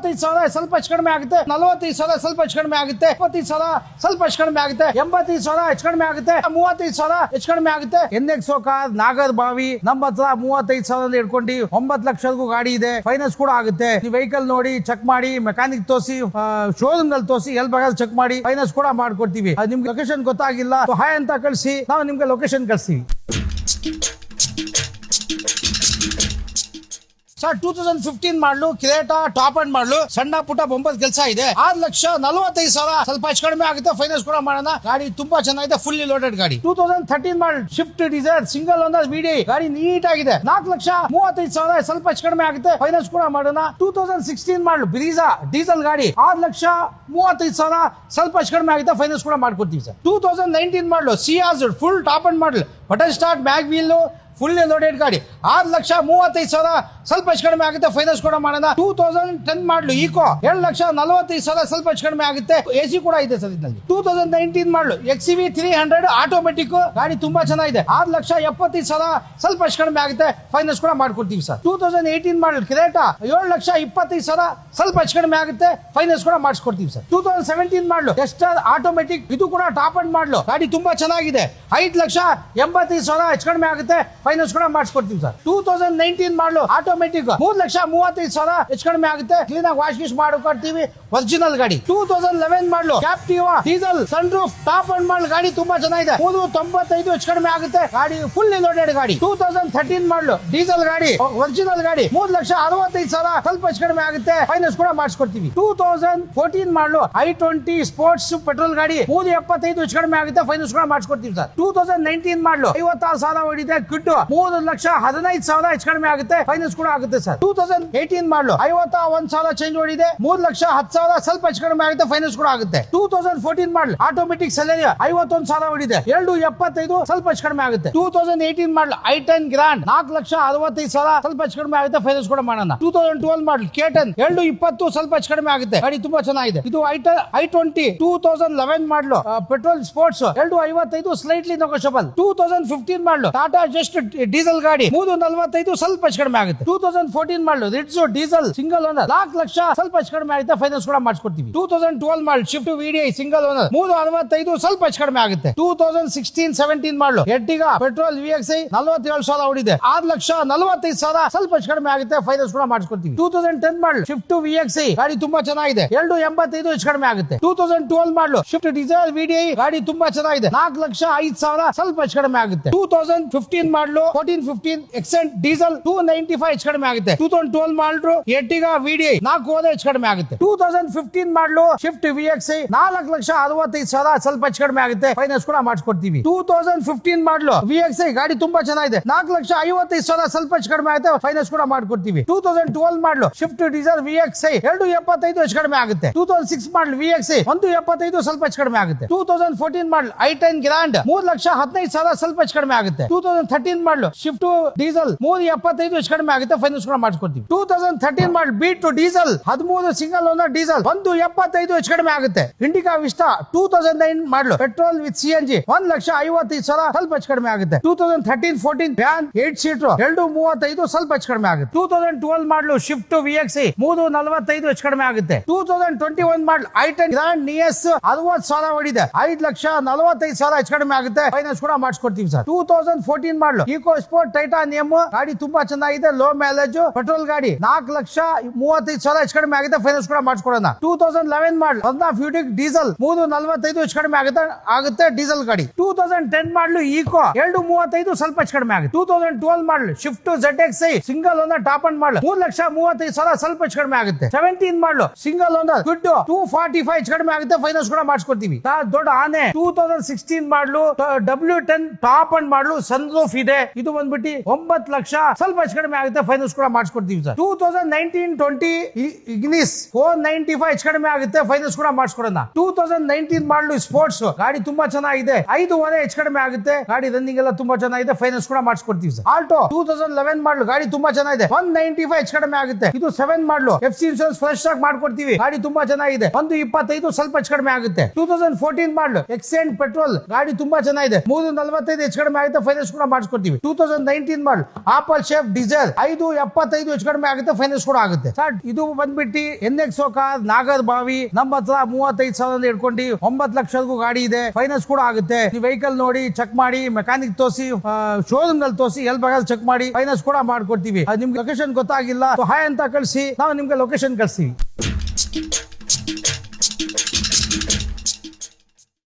35,000 ಸ್ವಲ್ಪ ಹೆಚ್ಚು ಕಡಿಮೆ ಆಗುತ್ತೆ, 45,000 ಸ್ವಲ್ಪ ಹೆಚ್ಚು ಕಡಿಮೆ ಆಗುತ್ತೆ, 25,000 ಸ್ವಲ್ಪ ಹೆಚ್ಚು ಕಡಿಮೆ ಆಗುತ್ತೆ, 85,000 ಹೆಚ್ಚು ಕಡಿಮೆ ಆಗುತ್ತೆ, 35,000 ಹೆಚ್ಚು ಕಡಿಮೆ ಆಗುತ್ತೆ. NXO ಕಾರ್ ನಾಗರಬಾವಿ ನಮ್ಮ ಹತ್ರ 35,000 ಹಿಡ್ಕೊಂಡು 9 ಲಕ್ಷವರೆಗೂ ಗಾಡಿ ಇದೆ, ಫೈನಾನ್ಸ್ ಕೂಡ ಆಗುತ್ತೆ. ಈ ವೆಹಿಕಲ್ ನೋಡಿ ಚೆಕ್ ಮಾಡಿ, ಮೆಕ್ಯಾನಿಕ್ ತೋರಿಸಿ, ಶೋರೂಮ್ ನಲ್ಲಿ ತೋರಿಸಿ, ಎಲ್ಲಿ ಬೇಕಾದ್ರೂ ಚೆಕ್ ಮಾಡಿ ಫೈನಾನ್ಸ್ ಕೂಡ ಮಾಡ್ಕೊಡ್ತೀವಿ. ನಿಮ್ಗೆ ಲೊಕೇಶನ್ ಗೊತ್ತಾಗಿಲ್ಲ ಹಾಯ್ ಅಂತ ಕಳಿಸಿ, ನಾವು ನಿಮ್ಗೆ ಲೊಕೇಶನ್ ಕಳಿಸ್ತೀವಿ. ಸರ್ 2015 ಮಾಡಲು ಕ್ರೇಟಾ ಟಾಪ್ ಅಂಡ್ ಮಾಡಲು ಸಣ್ಣ ಪುಟ್ಟ ಬೊಂಬಲ್ ಕೆಲಸ ಇದೆ. 6,45,000 ಸ್ವಲ್ಪ ಹೆಚ್ಚು ಕಡಿಮೆ ಆಗುತ್ತೆ, ಫೈನಾನ್ಸ್ ಕೂಡ ಮಾಡೋಣ. ಗಾಡಿ ತುಂಬಾ ಚೆನ್ನಾಗಿದೆ, ಫುಲ್ಲಿ ಲೋಡೆಡ್ ಗಾಡಿ. 2013 model Swift Dzire single owner VDI ಗಾಡಿ ನೀಟ್ ಆಗಿದೆ. 4,35,000 ಸ್ವಲ್ಪ ಹೆಚ್ಚು ಕಡಿಮೆ ಆಗುತ್ತೆ, ಫೈನಾನ್ಸ್ ಕೂಡ ಮಾಡೋಣ. 2016 ಮಾಡಲು ಬ್ರೀಜಾ ಡೀಸೆಲ್ ಗಾಡಿ 6,35,000 ಸ್ವಲ್ಪ ಹೆಚ್ಚು ಕಡಿಮೆ ಆಗುತ್ತೆ, ಫೈನಾನ್ಸ್ ಕೂಡ ಮಾಡ್ಕೊಡ್ತೀವಿ ಸರ್. 2019 ಮಾಡಲು ಸಿಯಾಜ್ full top and model button start back wheel fully loaded ಗಾಡಿ 6,35,000 ಸ್ವಲ್ಪ ಹೆಚ್ಚು ಕಡಿಮೆ ಆಗುತ್ತೆ, ಫೈನಾನ್ಸ್ ಕೂಡ ಮಾಡೋಣ. 2010 ಮಾಡಲು ಈಕೋ 7,45,000 ಸ್ವಲ್ಪ ಹೆಚ್ಚು ಕಡಿಮೆ ಆಗುತ್ತೆ, AC ಕೂಡ ಇದೆ ಸರ್ ಇದರಲ್ಲಿ. 2019 ಮಾಡಲು XCV 300 ಆಟೋಮೆಟಿಕ್ ಗಾಡಿ ತುಂಬಾ ಚೆನ್ನಾಗಿದೆ, 6,75,000 ಸ್ವಲ್ಪ ಹೆಚ್ಚು ಕಡಿಮೆ ಆಗುತ್ತೆ, ಫೈನಾನ್ಸ್ ಕೂಡ ಮಾಡ್ಕೊಡ್ತೀವಿ ಸರ್. 2018 ಮಾಡಲು ಕ್ರೇಟಾ 7,25,000 ಸ್ವಲ್ಪ ಹೆಚ್ಚು ಕಡಿಮೆ ಆಗುತ್ತೆ, ಫೈನಾನ್ಸ್ ಕೂಡ ಮಾಡಿಸ್ಕೊಡ್ತೀವಿ ಸರ್. 2017 ಮಾಡಲು ಟೆಸ್ಟರ್ ಆಟೋಮೆಟಿಕ್ ಇದು ಕೂಡ ಟಾಪ್ ಅಂಡ್ ಮಾಡಲು ಗಾಡಿ ತುಂಬಾ ಚೆನ್ನಾಗಿದೆ, 5,85,000 ಹೆಚ್ಚು ಕಡಿಮೆ ಆಗುತ್ತೆ, ಫೈನಾನ್ಸ್ ಕೂಡ ಮಾಡಿಸ್ಕೊಡ್ತೀವಿ ಸರ್. 2019 ಮಾಡಲು ಆಟೋಮೆಟಿಕ್ 3,35,000 ಹೆಚ್ಚು ಕಡಿಮೆ ಆಗುತ್ತೆ, ಕ್ಲೀನ್ ಆಗಿ ವಾಶ್ ಗೀಶ್ ಮಾಡಿಕೊಡ್ತೀವಿ, ಒರಿಜಿನಲ್ ಗಾಡಿ. 2011 model Captiva diesel sunroof top and model ಗಾಡಿ ತುಂಬಾ ಚೆನ್ನಾಗಿದೆ, 3,95 ಹೆಚ್ಚು ಕಡಿಮೆ ಆಗುತ್ತೆ, ಗಾಡಿ ಫುಲ್ಲಿ ಲೋಡೆಡ್ ಗಾಡಿ. 2013 ಮಾಡಲು ಡೀಸೆಲ್ ಗಾಡಿ ಒರಿಜಿನಲ್ ಗಾಡಿ 3,65,000 ಸ್ವಲ್ಪ ಹೆಚ್ಚು ಕಡಿಮೆ ಆಗುತ್ತೆ, ಫೈನಾನ್ಸ್ ಕೂಡ ಮಾಡಿಸ್ಕೊಡ್ತೀವಿ. 2014 ಮಾಡಲು i20 ಸ್ಪೋರ್ಟ್ಸ್ ಪೆಟ್ರೋಲ್ ಗಾಡಿ 3,75 ಹೆಚ್ಚು ಕಡಿಮೆ ಆಗುತ್ತೆ, ಫೈನಾನ್ಸ್ ಕೂಡ ಮಾಡಿಸ್ಕೊಡ್ತೀವಿ ಸರ್. 2019 ಮಾಡಲು 56,000 ಹೊಡಿದೆ, ಕಿಟ್ಟು 3,15,000 ಹೆಚ್ಚು ಕಡಿಮೆ ಆಗುತ್ತೆ, ಫೈನಾನ್ಸ್ ಕೂಡ ಆಗುತ್ತೆ ಸರ್. 2018 ಮಾಡಲು 51,000 ಚೇಂಜ್ ಹೊಡಿದೆ, 3,10,000 ಸ್ವಲ್ಪ ಹೆಚ್ಚು ಕಡಿಮೆ ಆಗುತ್ತೆ, ಫೈನಾನ್ಸ್ ಕೂಡ ಆಗುತ್ತೆ. 2014 ಮಾಡಲು ಆಟೋಮೆಟಿಕ್ ಸೆಲೆರಿಯಾ 51,000 ಹೊಡಿದೆ, 2,75 ಸ್ವಲ್ಪ ಹೆಚ್ಚು ಕಡಿಮೆ ಆಗುತ್ತೆ. 2018 ಮಾಡಲು i10 ಗ್ರಾಂಡ್ 4,65,000 ಸ್ವಲ್ಪ ಹೆಚ್ಚು ಕಡಿಮೆ ಆಗುತ್ತೆ, ಫೈನಾನ್ಸ್ ಕೂಡ ಮಾಡೋಣ. 2012 ಮಾಡಲು ಕೇಟನ್ 2,20 ಸ್ವಲ್ಪ ಹೆಚ್ಚು ಕಡಿಮೆ ಆಗುತ್ತೆ, ಗಾಡಿ ತುಂಬಾ ಚೆನ್ನಾಗಿದೆ. ಇದು i20 2011 ಮಾಡಲು ಪೆಟ್ರೋಲ್ ಸ್ಪೋರ್ಟ್ಸ್ 2,55 ಸ್ಲೈಟ್ಲಿ ನೆಗೋಷಿಯಬಲ್. 2015 ಮಾಡಲು ಟಾಟಾ ಜಸ್ಟ್ ಡೀಸೆಲ್ ಗಾಡಿ 3,45 ಸ್ವಲ್ಪ ಹೆಚ್ಚು ಕಡಿಮೆ ಆಗುತ್ತೆ. 2014 ಮಾಡಲು ರಿಟ್ಸೋ ಡೀಸೆಲ್ ಸಿಂಗಲ್ ಓನರ್ 4 ಲಕ್ಷ ಸ್ವಲ್ಪ ಹೆಚ್ಚು ಕಡಿಮೆ ಆಗುತ್ತೆ, ಫೈನಾನ್ಸ್ ಕೂಡ ಮಾಡಿಸ್ಕೊಡ್ತೀವಿ. 2012 ಮಾಡಲು ಶಿಫ್ಟ್ ವಿಡಿಐ ಸಿಂಗಲ್ ಓನರ್ 3,65 ಸ್ವಲ್ಪ ಹೆಚ್ಚು ಕಡಿಮೆ ಆಗುತ್ತೆ. 2016-17 ಮಾಡಲು ಎರ್ಟಿಗಾ ಪೆಟ್ರೋಲ್ VXI 47,000 ಹೊಡಿದೆ, 6,45,000 ಸ್ವಲ್ಪ ಹೆಚ್ಚು ಕಡಿಮೆ ಆಗುತ್ತೆ, ಫೈನಾನ್ಸ್ ಕೂಡ ಮಾಡಿಸ್ಕೊಡ್ತೀವಿ. 2010 ಮಾಡಲು ಶಿಫ್ಟ್ VXI ಗಾಡಿ ತುಂಬಾ ಚೆನ್ನಾಗಿದೆ, 2,85 ಹೆಚ್ಚು ಕಡಿಮೆ ಆಗುತ್ತೆ. 2012 ಮಾಡಲು ಶಿಫ್ಟ್ ಡಿಸೈರ್ ವಿಡಿಐ ಗಾಡಿ ತುಂಬಾ ಚೆನ್ನಾಗಿದೆ, 4,05,000 ಸ್ವಲ್ಪ ಹೆಚ್ಚು ಕಡಿಮೆ ಆಗುತ್ತೆ. 2015 ಮಾಡಲು 14-15 ಎಕ್ಸೆಂಟ್ ಡೀಸೆಲ್ 295 ಹೆಚ್ಚು ಕಡಿಮೆ ಆಗುತ್ತೆ. 2012 ಮಾಡಲು ಎರ್ಟಿಗಾ ವಿಡಿಐ 4,000 ಹೆಚ್ಚು ಕಡಿಮೆ ಆಗುತ್ತೆ. 2015 ಮಾಡಲು ಶಿಫ್ಟ್ VXI 4,65,000 ಸ್ವಲ್ಪ ಹೆಚ್ಚು ಕಡಿಮೆ ಆಗುತ್ತೆ, ಫೈನಾನ್ಸ್ ಕೂಡ ಮಾಡಿಸ್ಕೊಡ್ತೀವಿ. 2015 ಮಾಡಲು VXI ಗಾಡಿ ತುಂಬಾ ಚೆನ್ನಾಗಿದೆ, 4,55,000 ಸ್ವಲ್ಪ ಹೆಚ್ಚು ಕಡಿಮೆ ಆಗುತ್ತೆ, ಫೈನಾನ್ಸ್ ಕೂಡ ಮಾಡಿಕೊಡ್ತೀವಿ. 2012 ಮಾಡಲು ಶಿಫ್ಟ್ ಡೀಸೆಲ್ VXI 2,75 ಹೆಚ್ಚು ಕಡಿಮೆ ಆಗುತ್ತೆ. 2006 ಮಾಡಲು VXI 1,75 ಸ್ವಲ್ಪ ಹೆಚ್ಚು ಕಡಿಮೆ ಆಗುತ್ತೆ. 2014 ಮಾಡಲು i10 ಗ್ರಾಂಡ್ 3,15,000 ಸ್ವಲ್ಪ ಹೆಚ್ಚು ಕಡಿಮೆ ಆಗುತ್ತೆ. 2013 ಮಾಡಲು ಶಿಫ್ಟ್ ಡೀಸೆಲ್ 3,75 ಹೆಚ್ಚು ಕಡಿಮೆ ಆಗುತ್ತೆ, ಫೈನಾನ್ಸ್ ಕೂಡ ಮಾಡಿಸ್ಕೊಡ್ತೀವಿ. 2013 ಮಾಡಲು Beat diesel 13 single owner diesel 1,75 ಹೆಚ್ಚು ಕಡಿಮೆ ಆಗುತ್ತೆ. ಇಂಡಿಕಾ ವಿಸ್ಟಾ 2009 ಮಾಡಲು ಪೆಟ್ರೋಲ್ ವಿತ್ CNG 1,55,000 ಸ್ವಲ್ಪ ಹೆಚ್ಚು ಕಡಿಮೆ ಆಗುತ್ತೆ. 2013-14 ವ್ಯಾನ್ 8 ಸೀಟರ್ 2,35 ಸ್ವಲ್ಪ ಹೆಚ್ಚು ಕಡಿಮೆ ಆಗುತ್ತೆ. 2012 ಮಾಡಲು ಶಿಫ್ಟ್ VXI 3,45 ಹೆಚ್ಚು ಕಡಿಮೆ ಆಗುತ್ತೆ. 2021 ಮಾಡಲು i10 ಗ್ರಾಂಡ್ ನಿಯಸ್ 60,000 ಹೊಡಿದೆ, 5,45,000 ಹೆಚ್ಚು ಕಡಿಮೆ ಆಗುತ್ತೆ, ಫೈನಾನ್ಸ್ ಕೂಡ ಮಾಡಿಸ್ಕೊಡ್ತೀವಿ ಸರ್. 2014 ಮಾಡಲು ಈಕೋ ಸ್ಪೋರ್ಟ್ ಟೈಟಾನಿಯಂ ಗಾಡಿ ತುಂಬಾ ಚೆನ್ನಾಗಿದೆ, ಲೋ ಮೈಲೇಜ್ ಪೆಟ್ರೋಲ್ ಗಾಡಿ 4,35,000 ಹೆಚ್ಚು ಕಡಿಮೆ ಆಗುತ್ತೆ, ಫೈನಾನ್ಸ್ ಕೂಡ ಮಾಡಿಸ್ಕೊಡೋಣ. 2011 ಮಾಡಲು ಹೊಂಡಾ ಫ್ಯೂಟಿಕ್ ಡೀಸೆಲ್ 3,45 ಹೆಚ್ಚು ಕಡಿಮೆ ಆಗುತ್ತೆ ಡೀಸೆಲ್ ಗಾಡಿ. 2010 ಮಾಡಲು ಈಕೋ 2,35 ಸ್ವಲ್ಪ ಹೆಚ್ಚು ಕಡಿಮೆ ಆಗುತ್ತೆ. 2012 ಮಾಡಲು shift ZXi single owner top and ಮಾಡಲು 3,35,000 ಸ್ವಲ್ಪ ಹೆಚ್ಚು ಕಡಿಮೆ ಆಗುತ್ತೆ. 17 ಮಾಡಲು ಸಿಂಗಲ್ ಓನರ್ ಗುಡ್ 245 ಹೆಚ್ಚು ಕಡಿಮೆ ಆಗುತ್ತೆ, ಫೈನಾನ್ಸ್ ಕೂಡ ಮಾಡಿಸ್ಕೊಡ್ತೀವಿ. ದೊಡ್ಡ ಆನೆ 2016 ಮಾಡಲು W10 ಟಾಪ್ ಅಂಡ್ ಮಾಡಲು ಸನ್ ರೂಫ್ ಇದೆ, ಇದು ಬಂದ್ಬಿಟ್ಟು 9 ಲಕ್ಷ ಸ್ವಲ್ಪ ಹೆಚ್ಚು ಕಡಿಮೆ ಆಗುತ್ತೆ, ಫೈನಾನ್ಸ್ ಕೂಡ ಮಾಡಿಸ್ಕೊಡ್ತೀವಿ ಸರ್. 2019-20 ಇಗ್ನಿಸ್ 495 ಹೆಚ್ಚು ಕಡಿಮೆ ಆಗುತ್ತೆ, ಫೈನಾನ್ಸ್ ಕೂಡ ಮಾಡಿಸ್ಕೊಡೋಣ. 2019 ಮಾಡಲು ಸ್ಪೋರ್ಟ್ಸ್ ಗಾಡಿ ತುಂಬಾ ಚೆನ್ನಾಗಿದೆ, 5,500 ಹೆಚ್ಚು ಕಡಿಮೆ ಆಗುತ್ತೆ, ಗಾಡಿ ರನ್ನಿಂಗ್ ಎಲ್ಲ ತುಂಬಾ ಚೆನ್ನಾಗಿದೆ, ಫೈನಾನ್ಸ್ ಕೂಡ ಮಾಡಿಸ್ಕೊಡ್ತೀವಿ ಸರ್. ಆಲ್ಟೋ 2011 ಮಾಡಲು ಗಾಡಿ ತುಂಬಾ ಚೆನ್ನಾಗಿದೆ, 195 ಹೆಚ್ಚು ಕಡಿಮೆ ಆಗುತ್ತೆ. ಇದು 7 ಮಾಡಲು FC ಇನ್ಶೂರೆನ್ಸ್ ಫ್ರೆಶ್ ಆಗಿ ಮಾಡ್ಕೊಡ್ತೀವಿ, ಗಾಡಿ ತುಂಬಾ ಚೆನ್ನಾಗಿದೆ, 125 ಸ್ವಲ್ಪ ಹೆಚ್ಚು ಕಡಿಮೆ ಆಗುತ್ತೆ. 2014 ಮಾಡಲು ಎಕ್ಸೆಂಟ್ ಪೆಟ್ರೋಲ್ ಗಾಡಿ ತುಂಬಾ ಚೆನ್ನಾಗಿದೆ, 345 ಹೆಚ್ಚು ಕಡಿಮೆ ಆಗುತ್ತೆ, ಫೈನಾನ್ಸ್ ಕೂಡ ಮಾಡಿಸ್ಕೊಡ್ತೀವಿ. ಮಾಡ್ಕೊಡ್ತೀವಿ. 2019 ಮಾಡಲ್ ಆಪಲ್ ಶೇಪ್ ಡೀಸೆಲ್ 575 ಹೆಚ್ಚು ಕಡಿಮೆ ಆಗುತ್ತೆ, ಫೈನಾನ್ಸ್ ಕೂಡ ಆಗುತ್ತೆ ಸರ್. ಇದು ಬಂದ್ಬಿಟ್ಟು NX ಕಾರ್ ನಾಗರ್ ಬಾವಿ ನಮ್ಮ ಹತ್ರ 35,000 ಹಿಡ್ಕೊಂಡು 9 ಲಕ್ಷದವರೆಗೂ ಗಾಡಿ ಇದೆ, ಫೈನಾನ್ಸ್ ಕೂಡ ಆಗುತ್ತೆ. ನೀವು ವೆಹಿಕಲ್ ನೋಡಿ ಚೆಕ್ ಮಾಡಿ, ಮೆಕ್ಯಾನಿಕ್ ತೋರಿಸಿ, ಶೋರೂಮ್ ನಲ್ಲಿ ತೋರಿಸಿ, ಎಲ್ಲಿ ಬೇಕಾದ್ರೂ ಚೆಕ್ ಮಾಡಿ ಫೈನಾನ್ಸ್ ಕೂಡ ಮಾಡ್ಕೊಡ್ತೀವಿ. ನಿಮ್ಗೆ ಲೊಕೇಶನ್ ಗೊತ್ತಾಗಿಲ್ಲ ಹಾಯ್ ಅಂತ ಕಳಿಸಿ, ನಾವು ನಿಮ್ಗೆ ಲೊಕೇಶನ್ ಕಳಿಸ್ತೀವಿ.